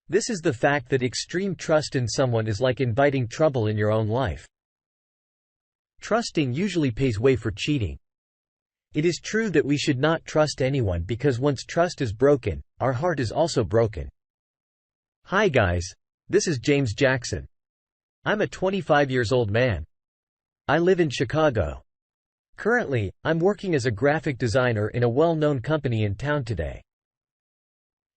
This is the fact that extreme trust in someone is like inviting trouble in your own life. Trusting usually pays way for cheating. It is true that we should not trust anyone because once trust is broken, our heart is also broken. Hi guys, this is James Jackson. I'm a 25 years old man. I live in Chicago. Currently, I'm working as a graphic designer in a well-known company in town today.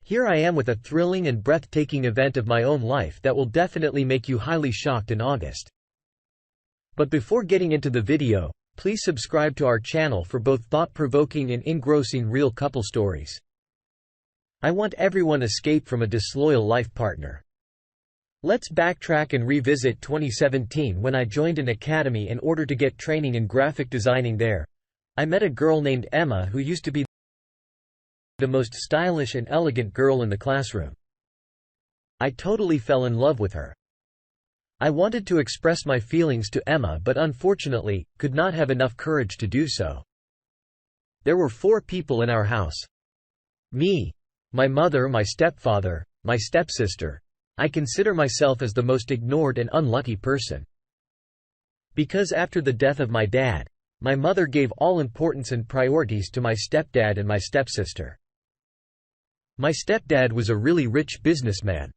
Here I am with a thrilling and breathtaking event of my own life that will definitely make you highly shocked in August. But before getting into the video, please subscribe to our channel for both thought-provoking and engrossing real couple stories. I want everyone escape from a disloyal life partner. Let's backtrack and revisit 2017 when I joined an academy in order to get training in graphic designing there. I met a girl named Emma who used to be the most stylish and elegant girl in the classroom. I totally fell in love with her. I wanted to express my feelings to Emma but unfortunately, could not have enough courage to do so. There were 4 people in our house. Me, my mother, my stepfather, my stepsister. I consider myself as the most ignored and unlucky person. Because after the death of my dad, my mother gave all importance and priorities to my stepdad and my stepsister. My stepdad was a really rich businessman.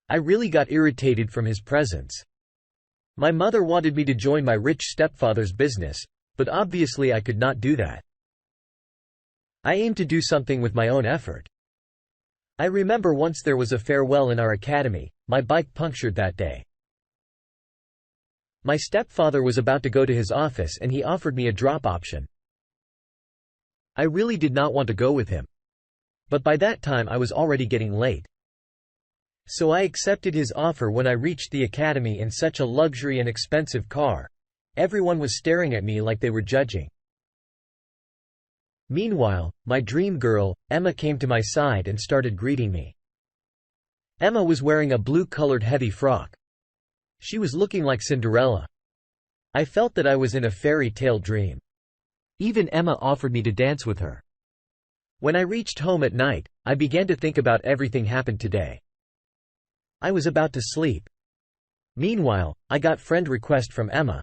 I really got irritated from his presence. My mother wanted me to join my rich stepfather's business, but obviously I could not do that. I aimed to do something with my own effort. I remember once there was a farewell in our academy, my bike punctured that day. My stepfather was about to go to his office and he offered me a drop option. I really did not want to go with him. But by that time I was already getting late. So I accepted his offer. When I reached the academy in such a luxury and expensive car, everyone was staring at me like they were judging. Meanwhile, my dream girl, Emma, came to my side and started greeting me. Emma was wearing a blue-colored heavy frock. She was looking like Cinderella. I felt that I was in a fairy tale dream. Even Emma offered me to dance with her. When I reached home at night, I began to think about everything happened today. I was about to sleep. Meanwhile, I got friend request from Emma.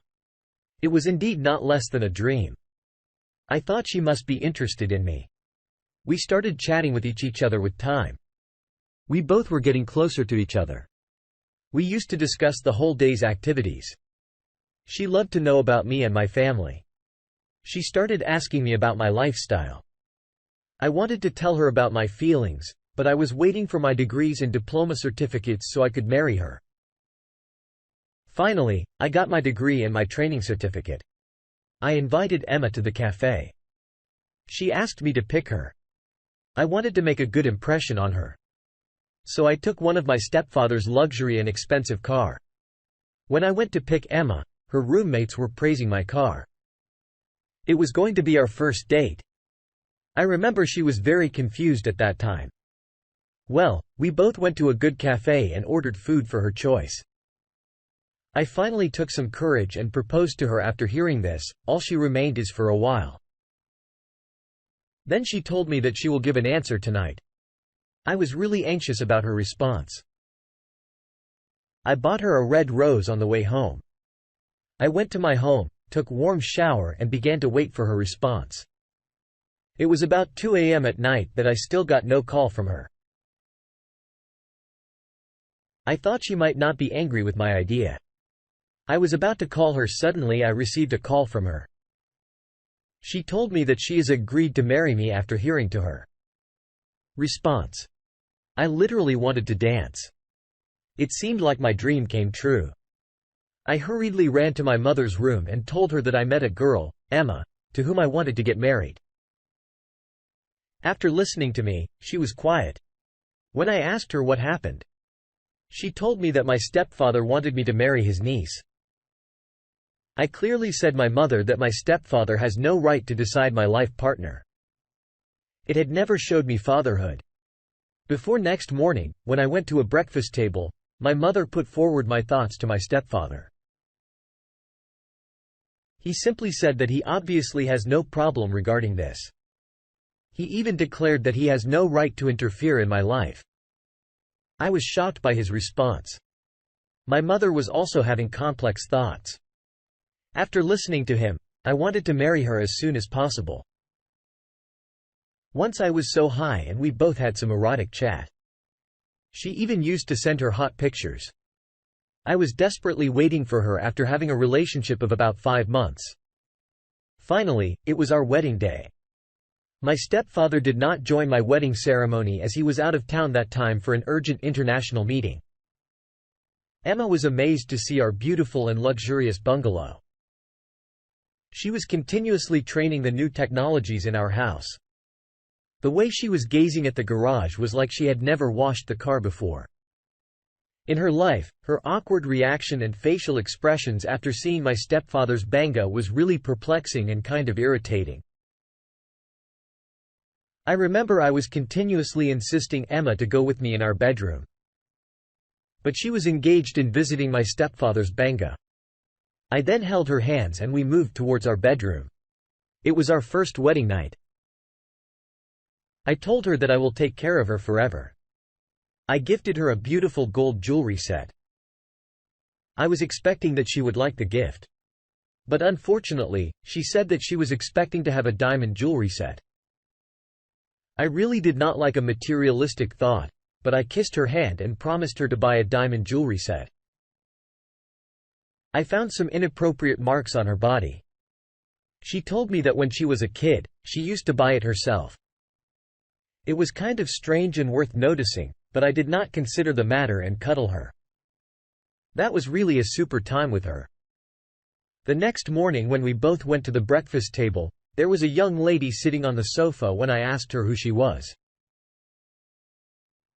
It was indeed not less than a dream. I thought she must be interested in me. We started chatting with each other with time. We both were getting closer to each other. We used to discuss the whole day's activities. She loved to know about me and my family. She started asking me about my lifestyle. I wanted to tell her about my feelings, but I was waiting for my degrees and diploma certificates so I could marry her. Finally, I got my degree and my training certificate. I invited Emma to the cafe. She asked me to pick her. I wanted to make a good impression on her. So I took one of my stepfather's luxury and expensive car. When I went to pick Emma, her roommates were praising my car. It was going to be our first date. I remember she was very confused at that time. Well, we both went to a good cafe and ordered food for her choice. I finally took some courage and proposed to her. After hearing this, all she remained is for a while. Then she told me that she will give an answer tonight. I was really anxious about her response. I bought her a red rose on the way home. I went to my home, took a warm shower and began to wait for her response. It was about 2 a.m. at night that I still got no call from her. I thought she might not be angry with my idea. I was about to call her. Suddenly I received a call from her. She told me that she has agreed to marry me after hearing to her response. I literally wanted to dance. It seemed like my dream came true. I hurriedly ran to my mother's room and told her that I met a girl, Emma, to whom I wanted to get married. After listening to me, she was quiet. When I asked her what happened, she told me that my stepfather wanted me to marry his niece. I clearly said my mother that my stepfather has no right to decide my life partner. It had never showed me fatherhood. Before next morning, when I went to a breakfast table, my mother put forward my thoughts to my stepfather. He simply said that he obviously has no problem regarding this. He even declared that he has no right to interfere in my life. I was shocked by his response. My mother was also having complex thoughts. After listening to him, I wanted to marry her as soon as possible. Once I was so high and we both had some erotic chat. She even used to send her hot pictures. I was desperately waiting for her after having a relationship of about 5 months. Finally, it was our wedding day. My stepfather did not join my wedding ceremony as he was out of town that time for an urgent international meeting. Emma was amazed to see our beautiful and luxurious bungalow. She was continuously training the new technologies in our house. The way she was gazing at the garage was like she had never washed the car before. In her life, her awkward reaction and facial expressions after seeing my stepfather's banga was really perplexing and kind of irritating. I remember I was continuously insisting Emma to go with me in our bedroom. But she was engaged in visiting my stepfather's banga. I then held her hands and we moved towards our bedroom. It was our first wedding night. I told her that I will take care of her forever. I gifted her a beautiful gold jewelry set. I was expecting that she would like the gift. But unfortunately, she said that she was expecting to have a diamond jewelry set. I really did not like a materialistic thought, but I kissed her hand and promised her to buy a diamond jewelry set. I found some inappropriate marks on her body. She told me that when she was a kid, she used to buy it herself. It was kind of strange and worth noticing, but I did not consider the matter and cuddle her. That was really a super time with her. The next morning when we both went to the breakfast table, there was a young lady sitting on the sofa when I asked her who she was.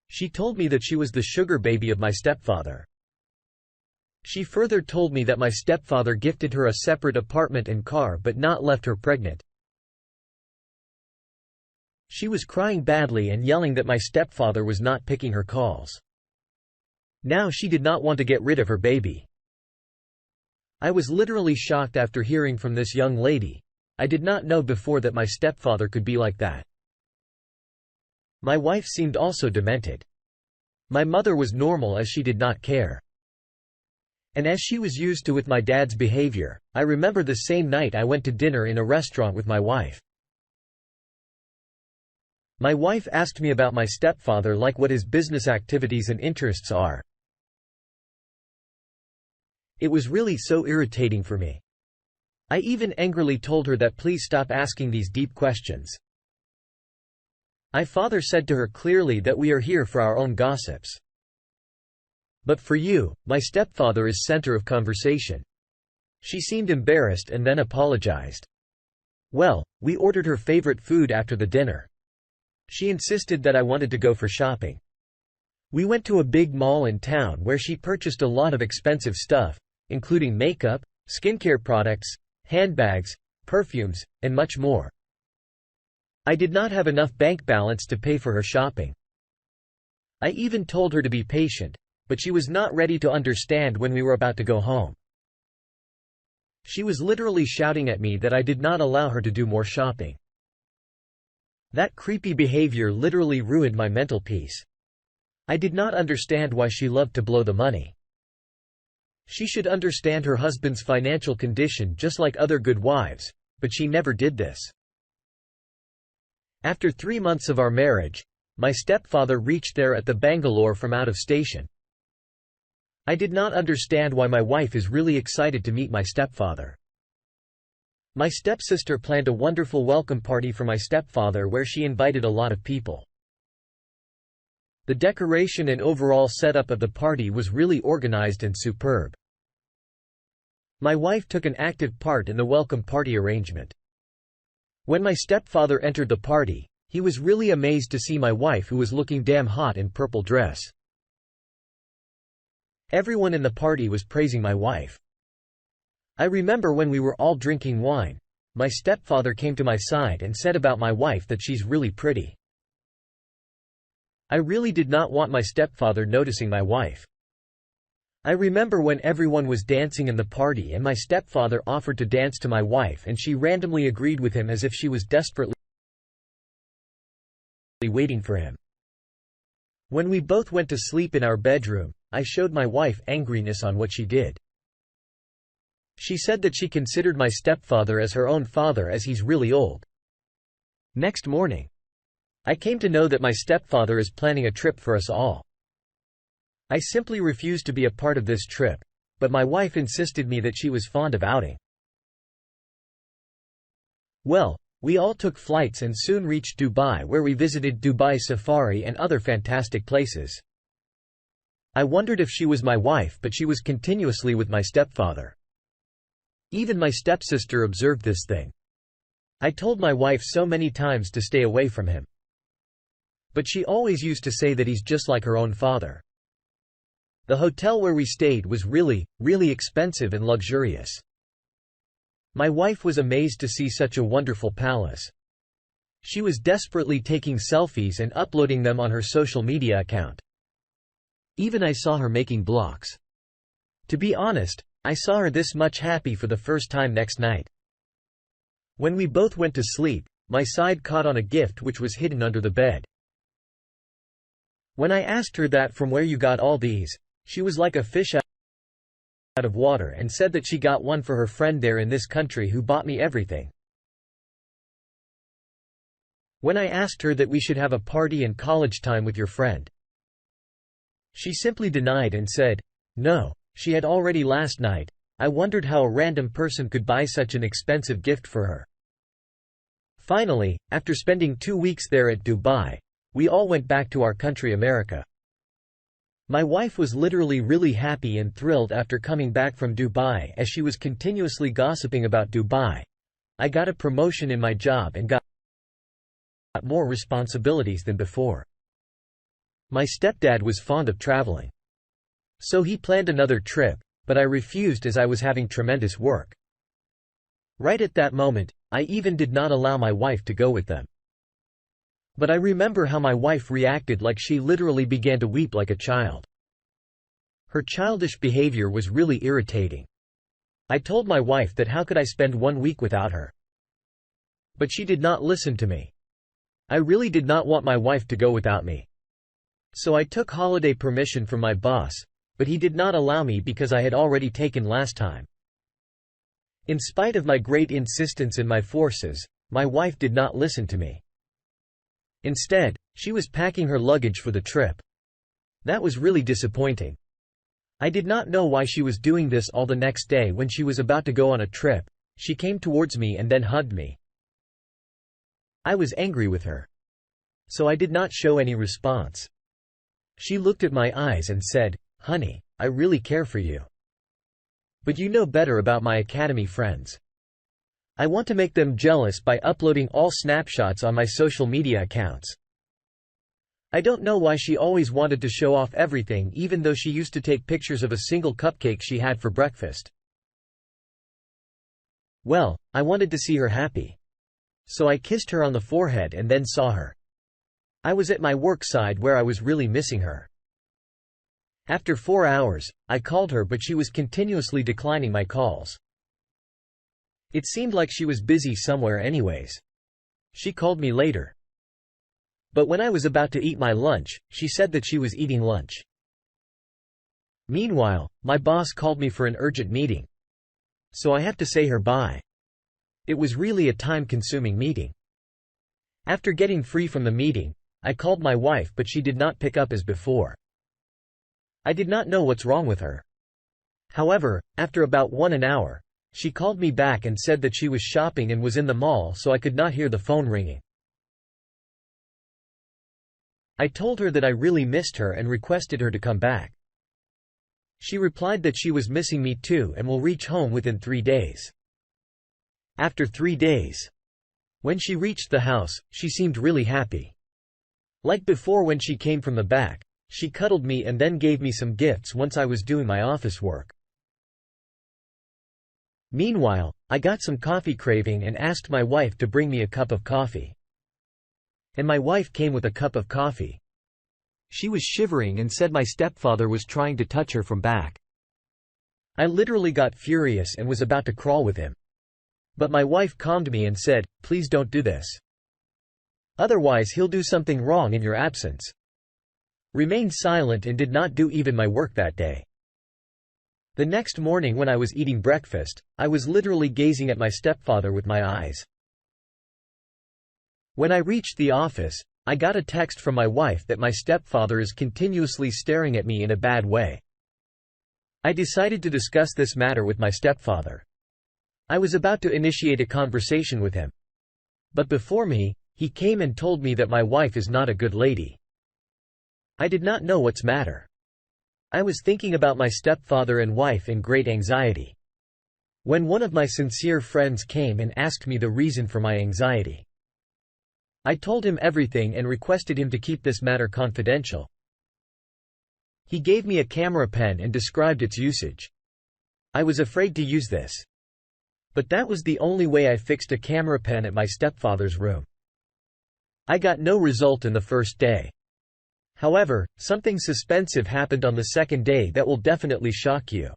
She told me that she was the sugar baby of my stepfather. She further told me that my stepfather gifted her a separate apartment and car but not left her pregnant. She was crying badly and yelling that my stepfather was not picking her calls. Now she did not want to get rid of her baby. I was literally shocked after hearing from this young lady. I did not know before that my stepfather could be like that. My wife seemed also demented. My mother was normal as she did not care. And as she was used to with my dad's behavior, I remember the same night I went to dinner in a restaurant with my wife. My wife asked me about my stepfather, like what his business activities and interests are. It was really so irritating for me. I even angrily told her that please stop asking these deep questions. My father said to her clearly that we are here for our own gossips. But for you, my stepfather is center of conversation. She seemed embarrassed and then apologized. Well, we ordered her favorite food after the dinner. She insisted that I wanted to go for shopping. We went to a big mall in town where she purchased a lot of expensive stuff, including makeup, skincare products, handbags, perfumes, and much more. I did not have enough bank balance to pay for her shopping. I even told her to be patient, but she was not ready to understand when we were about to go home. She was literally shouting at me that I did not allow her to do more shopping. That creepy behavior literally ruined my mental peace. I did not understand why she loved to blow the money. She should understand her husband's financial condition just like other good wives, but she never did this. After 3 months of our marriage, my stepfather reached there at the Bangalore from out of station. I did not understand why my wife is really excited to meet my stepfather. My stepsister planned a wonderful welcome party for my stepfather where she invited a lot of people. The decoration and overall setup of the party was really organized and superb. My wife took an active part in the welcome party arrangement. When my stepfather entered the party, he was really amazed to see my wife, who was looking damn hot in purple dress. Everyone in the party was praising my wife. I remember when we were all drinking wine, my stepfather came to my side and said about my wife that she's really pretty. I really did not want my stepfather noticing my wife. I remember when everyone was dancing in the party and my stepfather offered to dance to my wife and she randomly agreed with him as if she was desperately waiting for him. When we both went to sleep in our bedroom, I showed my wife angriness on what she did. She said that she considered my stepfather as her own father as he's really old. Next morning, I came to know that my stepfather is planning a trip for us all. I simply refused to be a part of this trip, but my wife insisted me that she was fond of outing. Well, we all took flights and soon reached Dubai, where we visited Dubai Safari and other fantastic places. I wondered if she was my wife, but she was continuously with my stepfather. Even my stepsister observed this thing. I told my wife so many times to stay away from him, but she always used to say that he's just like her own father. The hotel where we stayed was really expensive and luxurious. My wife was amazed to see such a wonderful palace. She was desperately taking selfies and uploading them on her social media account. Even I saw her making blocks. To be honest, I saw her this much happy for the first time next night. When we both went to sleep, my side caught on a gift which was hidden under the bed. When I asked her that from where you got all these, she was like a fish out of water and said that she got one for her friend there in this country who bought me everything. When I asked her that we should have a party and college time with your friend, she simply denied and said, no, she had already last night. I wondered how a random person could buy such an expensive gift for her. Finally, after spending 2 weeks there at Dubai, we all went back to our country America. My wife was literally really happy and thrilled after coming back from Dubai, as she was continuously gossiping about Dubai. I got a promotion in my job and got more responsibilities than before. My stepdad was fond of traveling, so he planned another trip, but I refused as I was having tremendous work. Right at that moment, I even did not allow my wife to go with them. But I remember how my wife reacted, like she literally began to weep like a child. Her childish behavior was really irritating. I told my wife that how could I spend 1 week without her? But she did not listen to me. I really did not want my wife to go without me. So I took holiday permission from my boss, but he did not allow me because I had already taken last time. In spite of my great insistence and my forces, my wife did not listen to me. Instead, she was packing her luggage for the trip. That was really disappointing. I did not know why she was doing this. All the next day when she was about to go on a trip, she came towards me and then hugged me. I was angry with her, so I did not show any response. She looked at my eyes and said, "Honey, I really care for you. But you know better about my academy friends. I want to make them jealous by uploading all snapshots on my social media accounts." I don't know why she always wanted to show off everything, even though she used to take pictures of a single cupcake she had for breakfast. Well, I wanted to see her happy, so I kissed her on the forehead and then saw her. I was at my work side where I was really missing her. After 4 hours, I called her, but she was continuously declining my calls. It seemed like she was busy somewhere anyways. She called me later, but when I was about to eat my lunch, she said that she was eating lunch. Meanwhile, my boss called me for an urgent meeting, so I have to say her bye. It was really a time-consuming meeting. After getting free from the meeting, I called my wife, but she did not pick up as before. I did not know what's wrong with her. However, after about 1 hour, she called me back and said that she was shopping and was in the mall, so I could not hear the phone ringing. I told her that I really missed her and requested her to come back. She replied that she was missing me too and will reach home within 3 days. After 3 days, when she reached the house, she seemed really happy. Like before, when she came from the back, she cuddled me and then gave me some gifts once I was doing my office work. Meanwhile, I got some coffee craving and asked my wife to bring me a cup of coffee. And my wife came with a cup of coffee. She was shivering and said my stepfather was trying to touch her from back. I literally got furious and was about to crawl with him. But my wife calmed me and said, "Please don't do this. Otherwise he'll do something wrong in your absence." remained silent and did not do even my work that day. The next morning when I was eating breakfast, I was literally gazing at my stepfather with my eyes. When I reached the office, I got a text from my wife that my stepfather is continuously staring at me in a bad way. I decided to discuss this matter with my stepfather. I was about to initiate a conversation with him. But before me, he came and told me that my wife is not a good lady. I did not know what's matter. I was thinking about my stepfather and wife in great anxiety. When one of my sincere friends came and asked me the reason for my anxiety, I told him everything and requested him to keep this matter confidential. He gave me a camera pen and described its usage. I was afraid to use this. But that was the only way I fixed a camera pen at my stepfather's room. I got no result in the first day. However, something suspensive happened on the second day that will definitely shock you.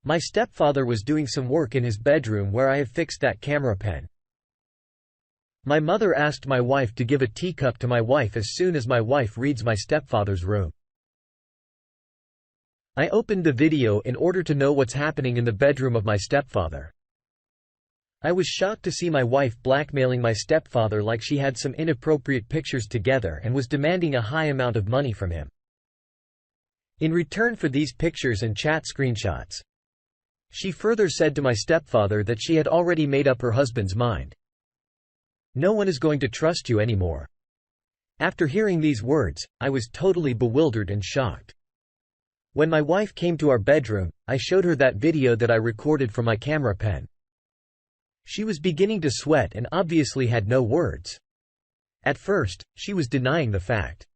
My stepfather was doing some work in his bedroom where I had fixed that camera pen. My mother asked my wife to give a teacup to my wife as soon as my wife reads my stepfather's room. I opened the video in order to know what's happening in the bedroom of my stepfather. I was shocked to see my wife blackmailing my stepfather like she had some inappropriate pictures together and was demanding a high amount of money from him. In return for these pictures and chat screenshots, she further said to my stepfather that she had already made up her husband's mind. No one is going to trust you anymore. After hearing these words, I was totally bewildered and shocked. When my wife came to our bedroom, I showed her that video that I recorded from my camera pen. She was beginning to sweat and obviously had no words. At first, she was denying the fact.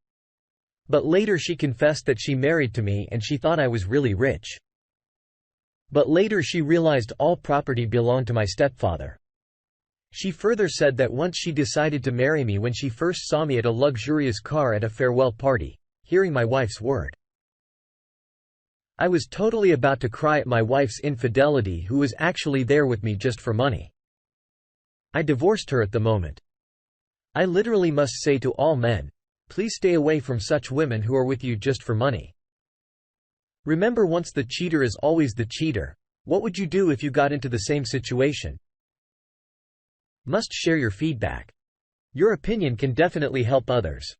But later she confessed that she married to me and she thought I was really rich. But later she realized all property belonged to my stepfather. She further said that once she decided to marry me when she first saw me at a luxurious car at a farewell party, hearing my wife's word. I was totally about to cry at my wife's infidelity, who was actually there with me just for money. I divorced her at the moment. I literally must say to all men, please stay away from such women who are with you just for money. Remember, once the cheater is always the cheater. What would you do if you got into the same situation? Must share your feedback. Your opinion can definitely help others.